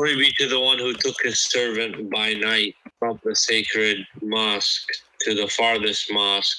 Glory be to the one who took his servant by night from the sacred mosque to the farthest mosque,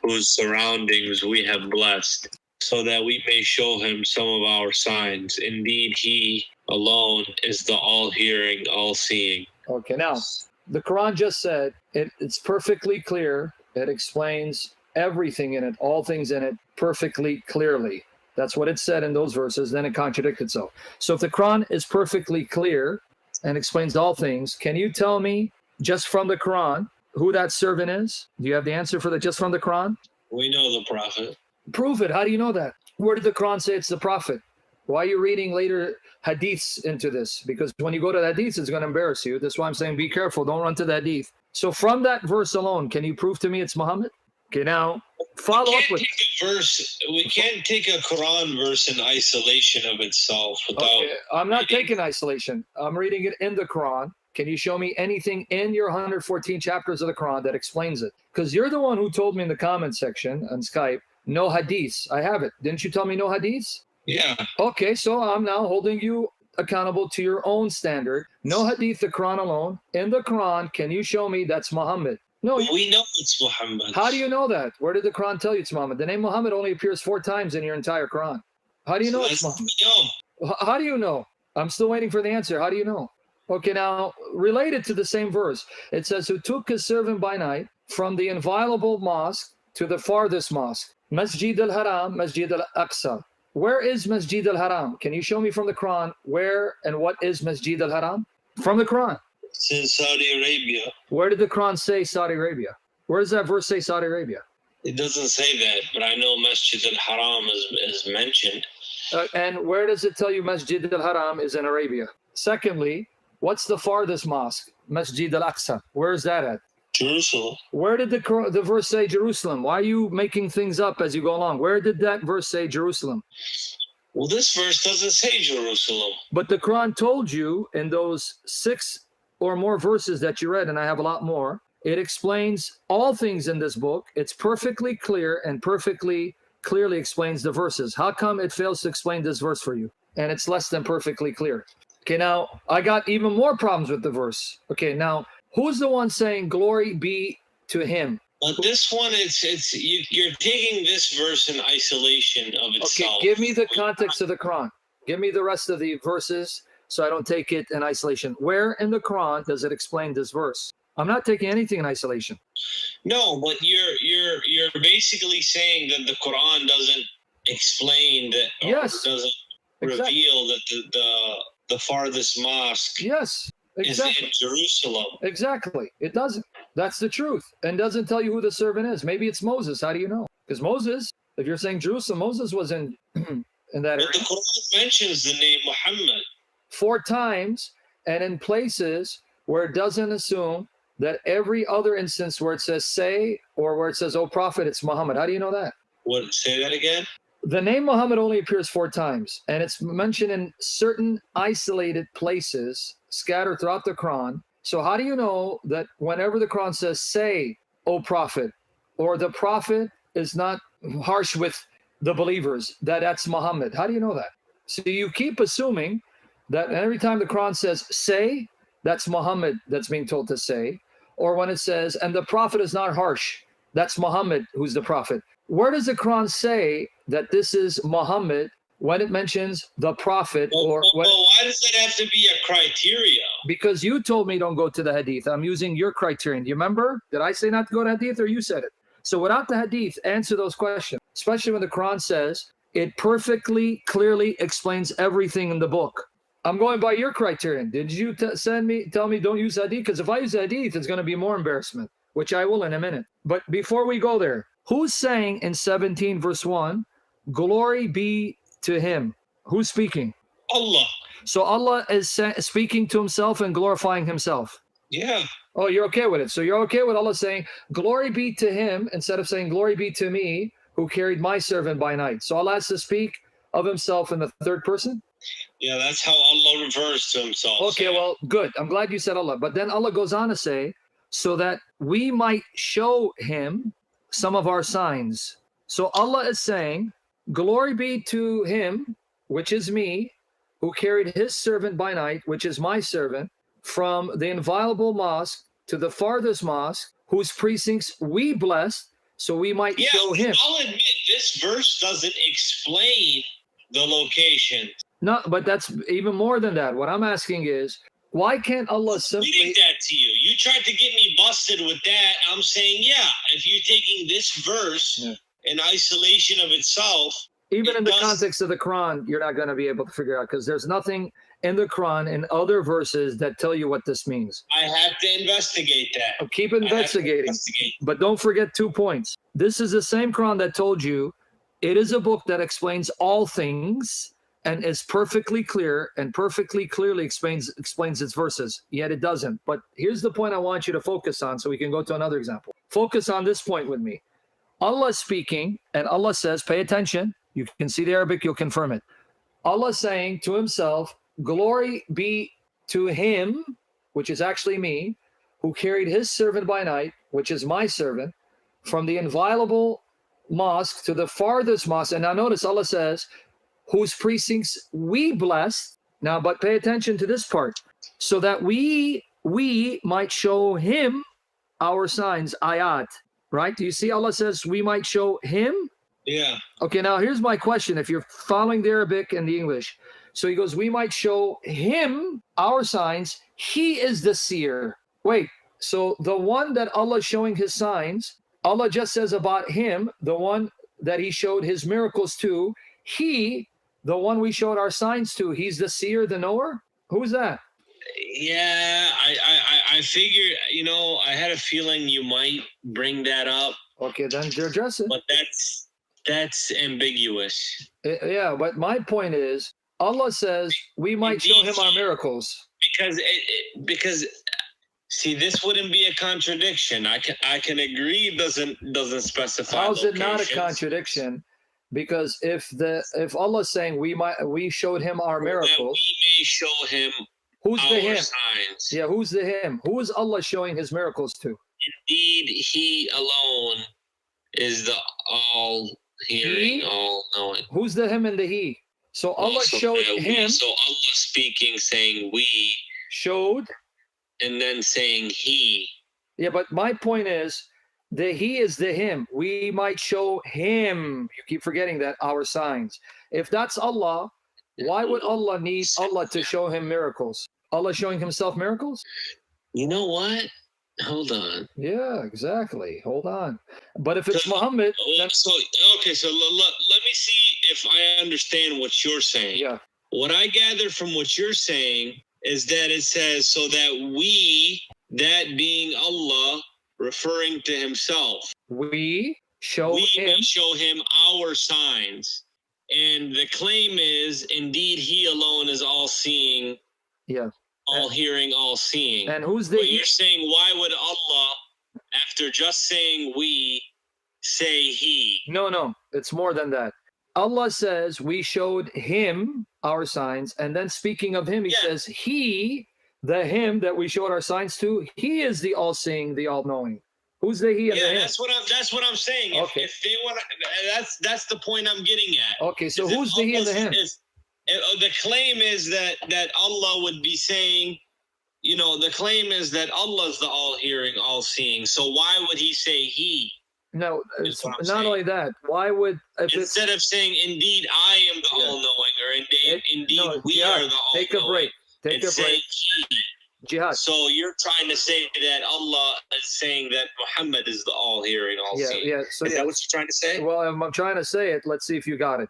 whose surroundings we have blessed, so that we may show him some of our signs. Indeed, he alone is the all-hearing, all-seeing. Okay, now, the Quran just said, it's perfectly clear. It explains everything in it, all things in it, perfectly clearly. That's what it said in those verses, then it contradicted itself. So if the Quran is perfectly clear and explains all things, can you tell me, just from the Quran, who that servant is? Do you have the answer for that just from the Quran? We know the Prophet. Prove it. How do you know that? Where did the Quran say it's the Prophet? Why are you reading later hadiths into this? Because when you go to the hadiths, it's going to embarrass you. That's why I'm saying be careful. Don't run to the hadith. So from that verse alone, can you prove to me it's Muhammad? Okay, now follow up with a verse. We can't take a Quran verse in isolation of itself without. Okay, I'm not taking isolation. I'm reading it in the Quran. Can you show me anything in your 114 chapters of the Quran that explains it? Because you're the one who told me in the comment section on Skype, no hadiths. I have it. Didn't you tell me no hadiths? Yeah. Okay, so I'm now holding you accountable to your own standard. No hadith, the Quran alone. In the Quran, can you show me that's Muhammad? No, we know it's Muhammad. How do you know that? Where did the Quran tell you it's Muhammad? The name Muhammad only appears 4 times in your entire Quran. How do you know it's Muhammad? How do you know? I'm still waiting for the answer. How do you know? Okay, now, related to the same verse, it says, who took his servant by night from the inviolable mosque to the farthest mosque, Masjid al-Haram, Masjid al-Aqsa. Where is Masjid al-Haram? Can you show me from the Quran where and what is Masjid al-Haram? From the Quran. It's in Saudi Arabia. Where did the Quran say Saudi Arabia? Where does that verse say Saudi Arabia? It doesn't say that, but I know Masjid al-Haram is mentioned. And where does it tell you Masjid al-Haram is in Arabia? Secondly, what's the farthest mosque? Masjid al-Aqsa. Where is that at? Jerusalem. Where did the verse say Jerusalem? Why are you making things up as you go along? Where did that verse say Jerusalem? Well, this verse doesn't say Jerusalem. But the Quran told you in those 6 or more verses that you read, and I have a lot more, it explains all things in this book. It's perfectly clear and perfectly clearly explains the verses. How come it fails to explain this verse for you? And it's less than perfectly clear. Okay, now, I got even more problems with the verse. Okay, now, who's the one saying, glory be to him? But this one, you're taking this verse in isolation of itself. Okay, give me the context of the Quran. Give me the rest of the verses so I don't take it in isolation. Where in the Quran does it explain this verse? I'm not taking anything in isolation. No, but you're basically saying that the Quran doesn't explain that, or yes, doesn't reveal that the farthest mosque yes, exactly. is in Jerusalem. Exactly. It doesn't. That's the truth. And doesn't tell you who the servant is. Maybe it's Moses. How do you know? Because Moses, if you're saying Jerusalem, Moses was in that area. But the Quran mentions the name Muhammad 4 times, and in places where it doesn't assume that every other instance where it says say or where it says, oh prophet, it's Muhammad. How do you know that? What? Say that again? The name Muhammad only appears 4 times, and it's mentioned in certain isolated places scattered throughout the Quran. So how do you know that whenever the Quran says, say, O prophet, or the prophet is not harsh with the believers, that's Muhammad? How do you know that? So you keep assuming that every time the Quran says, say, that's Muhammad that's being told to say. Or when it says, and the prophet is not harsh, that's Muhammad who's the prophet. Where does the Quran say that this is Muhammad when it mentions the prophet? Why does it have to be a criteria? Because you told me don't go to the hadith. I'm using your criterion. Do you remember? Did I say not to go to hadith or you said it? So without the hadith, answer those questions, especially when the Quran says it perfectly, clearly explains everything in the book. I'm going by your criterion. Did you tell me don't use hadith? Because if I use hadith, it's going to be more embarrassment, which I will in a minute. But before we go there, who's saying in 17 verse 1, glory be to him? Who's speaking? Allah. So Allah is speaking to himself and glorifying himself. Yeah. Oh, you're okay with it. So you're okay with Allah saying, glory be to him, instead of saying, glory be to me, who carried my servant by night. So Allah has to speak of himself in the 3rd person? Yeah, that's how Allah refers to himself. Okay, well, good. I'm glad you said Allah. But then Allah goes on to say, so that we might show him some of our signs. So Allah is saying, glory be to him, which is me, who carried his servant by night, which is my servant, from the inviolable mosque to the farthest mosque, whose precincts we blessed, so we might show him. I'll admit, this verse doesn't explain the location. No, but that's even more than that. What I'm asking is, why can't Allah Reading simply... that to you. You tried to get me busted with that. I'm saying, yeah, if you're taking this verse in isolation of itself... Even in the context of the Quran, you're not going to be able to figure out, because there's nothing in the Quran and other verses that tell you what this means. I have to investigate that. Keep investigating. But don't forget 2 points. This is the same Quran that told you it is a book that explains all things and is perfectly clear and perfectly clearly explains its verses, yet it doesn't. But here's the point I want you to focus on, so we can go to another example. Focus on this point with me. Allah is speaking, and Allah says, pay attention. You can see the Arabic, you'll confirm it. Allah saying to himself, glory be to him, which is actually me, who carried his servant by night, which is my servant, from the inviolable mosque to the farthest mosque. And now notice Allah says, whose precincts we blessed. Now, but pay attention to this part. So that we might show him our signs, ayat. Right? Do you see Allah says we might show him? Yeah. Okay, now here's my question. If you're following the Arabic and the English. So he goes, we might show him our signs. He is the seer. Wait, so the one that Allah is showing his signs, Allah just says about him, the one that he showed his miracles to, he, the one we showed our signs to, he's the seer, the knower? Who's that? Yeah, I figured, I had a feeling you might bring that up. Okay, then address it. But that's ambiguous. Yeah, but my point is, Allah says we might show him our miracles. Because see, this wouldn't be a contradiction. I can agree it doesn't specify. How's it not a contradiction? Because if Allah is saying we showed him our miracles, we may show him who's the him? Signs. Yeah, who's the him? Who is Allah showing his miracles to? Indeed, he alone is the all-hearing, all-knowing. Who's the him and the he? So Allah showed him. So Allah speaking, saying we showed, and then saying he. Yeah, but my point is, the he is the him. We might show him. You keep forgetting that, our signs. If that's Allah, why would Allah need Allah to show him miracles? Allah showing himself miracles? You know what? Hold on. Yeah, exactly. Hold on. But if it's Muhammad... So let me see if I understand what you're saying. Yeah. What I gather from what you're saying is that it says, so that we, that being Allah, referring to himself. We show him our signs. And the claim is, indeed, he alone is all-seeing. Yeah. All-hearing, all-seeing. And who's the... But you're saying, why would Allah, after just saying we, say he? No. It's more than that. Allah says, we showed him our signs. And then speaking of him, he says, he, the him that we showed our signs to, he is the all-seeing, the all-knowing. Who's the he and the him? That's what I'm saying. Okay. If they want, that's the point I'm getting at. Okay, so who's the he and the him? The claim is that Allah would be saying, the claim is that Allah's the all-hearing, all-seeing. So why would he say he? No, it's not only that. Why would... Instead of saying, indeed, I am the all-knowing, or indeed, we are the all-knowing. Take a break. Take a break. Jihad. So you're trying to say that Allah is saying that Muhammad is the all-hearing, all-seeing. Yeah. So is that what you're trying to say? Well, I'm trying to say it. Let's see if you got it.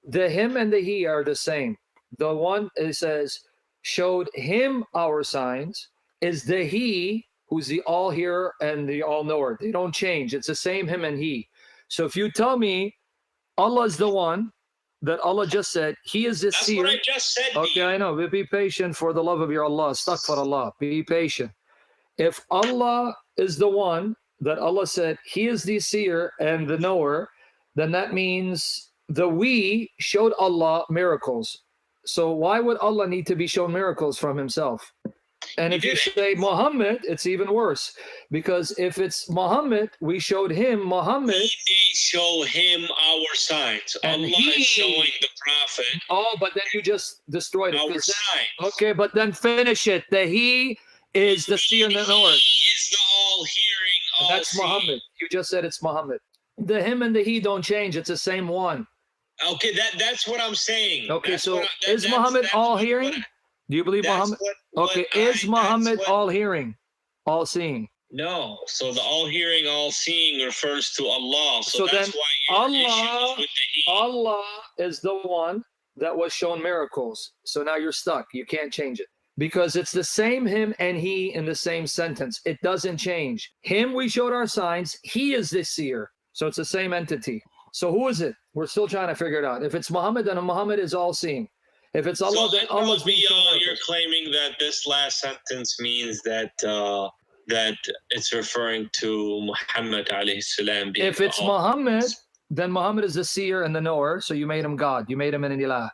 The him and the he are the same. The one, it says, showed him our signs, is the he who's the all-hearer and the all-knower. They don't change. It's the same him and he. So if you tell me Allah is the one that Allah just said, he is the seer. That's what I just said. Okay, I know. But be patient for the love of your Allah. Astaghfirullah. Be patient. If Allah is the one that Allah said, he is the seer and the knower, then that means the we showed Allah miracles. So why would Allah need to be shown miracles from himself? And if you say Muhammad, it's even worse. Because if it's Muhammad, we showed him Muhammad. We may show him our signs. And Allah is showing the Prophet. Oh, but then you just destroyed it. Our signs. Okay, but then finish it. The he is the seer and the knower. He is the all-hearing, all-seeing. That's Muhammad. You just said it's Muhammad. The him and the he don't change. It's the same one. Okay, that's what I'm saying. Okay, that's so is Muhammad all-hearing? Do you believe Muhammad? Okay, is Muhammad all-hearing, all-seeing? No. So the all-hearing, all-seeing refers to Allah. So that's then why your issue is with the he. Allah is the one that was shown miracles. So now you're stuck. You can't change it. Because it's the same him and he in the same sentence. It doesn't change. Him, we showed our signs. He is the seer. So it's the same entity. So who is it? We're still trying to figure it out. If it's Muhammad, then Muhammad is all-seeing. If it's Allah, then Allah's being shown miracles. You're claiming that this last sentence means that that it's referring to Muhammad alayhi salam. If it's Muhammad, then Muhammad is the seer and the knower. So you made him God. You made him an ilah.